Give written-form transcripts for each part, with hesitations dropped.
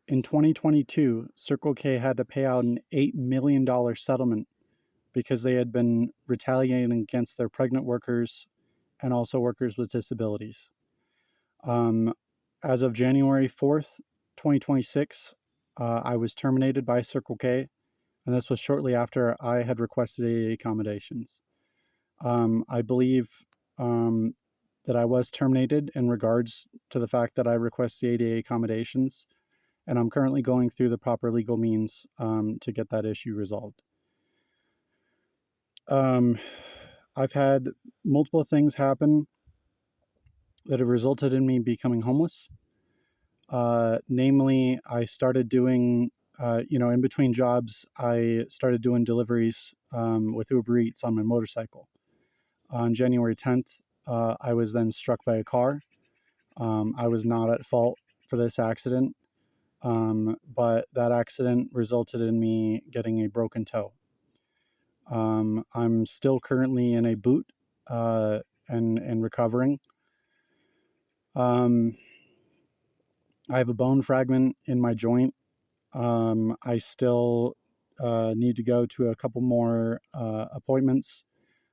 In 2022, Circle K had to pay out an $8 million settlement because they had been retaliating against their pregnant workers and also workers with disabilities. Um, as of January 4th, 2026, I was terminated by Circle K, and this was shortly after I had requested ADA accommodations. I believe um, that I was terminated in regards to the fact that I requested ADA accommodations, and I'm currently going through the proper legal means to get that issue resolved. Um, I've had multiple things happen that have resulted in me becoming homeless. Namely, I started doing, in between jobs, I started doing deliveries with Uber Eats on my motorcycle. On January 10th, I was then struck by a car. I was not at fault for this accident, but that accident resulted in me getting a broken toe. I'm still currently in a boot and recovering. Um, I have a bone fragment in my joint. I still need to go to a couple more appointments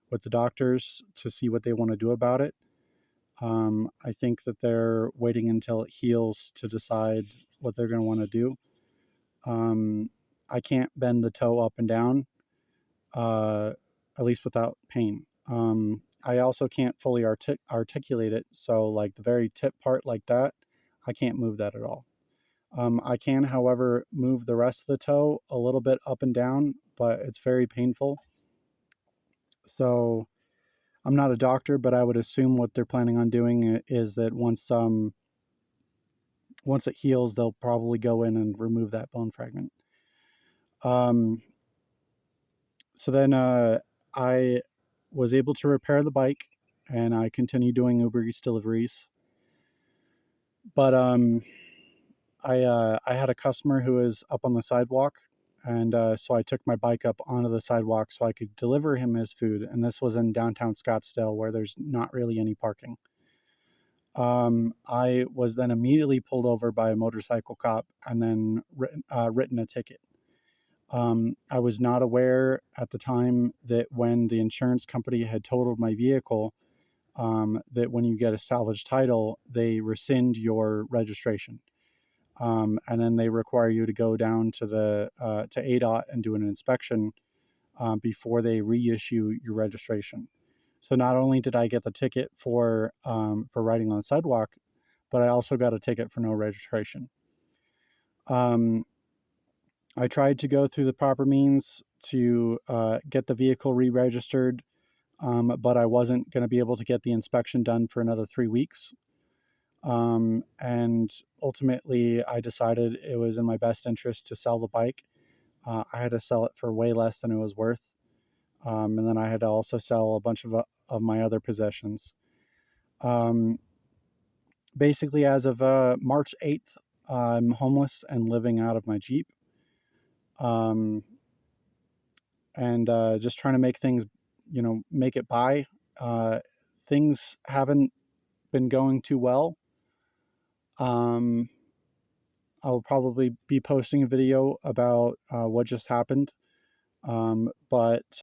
with the doctors to see what they want to do about it. I think that they're waiting until it heals to decide what they're going to want to do. I can't bend the toe up and down, uh, at least without pain. I also can't fully articulate it. So, like the very tip part, like that, I can't move that at all. I can, however, move the rest of the toe a little bit up and down, but it's very painful. So, I'm not a doctor, but I would assume what they're planning on doing is that once it heals, they'll probably go in and remove that bone fragment. Um, so then I was able to repair the bike, and I continued doing Uber Eats deliveries. But I had a customer who was up on the sidewalk, and so I took my bike up onto the sidewalk so I could deliver him his food. And this was in downtown Scottsdale, where there's not really any parking. I was then immediately pulled over by a motorcycle cop and then written a ticket. I was not aware at the time that when the insurance company had totaled my vehicle, that when you get a salvage title, they rescind your registration. And then they require you to go down to to ADOT and do an inspection before they reissue your registration. So not only did I get the ticket for riding on the sidewalk, but I also got a ticket for no registration. Um, I tried to go through the proper means to get the vehicle re-registered, but I wasn't going to be able to get the inspection done for another 3 weeks. And ultimately, I decided it was in my best interest to sell the bike. I had to sell it for way less than it was worth. And then I had to also sell a bunch of my other possessions. Um, Basically, as of March 8th, I'm homeless and living out of my Jeep. Um, and just trying to make things, make it by. Uh, Things haven't been going too well. Um, I will probably be posting a video about what just happened. But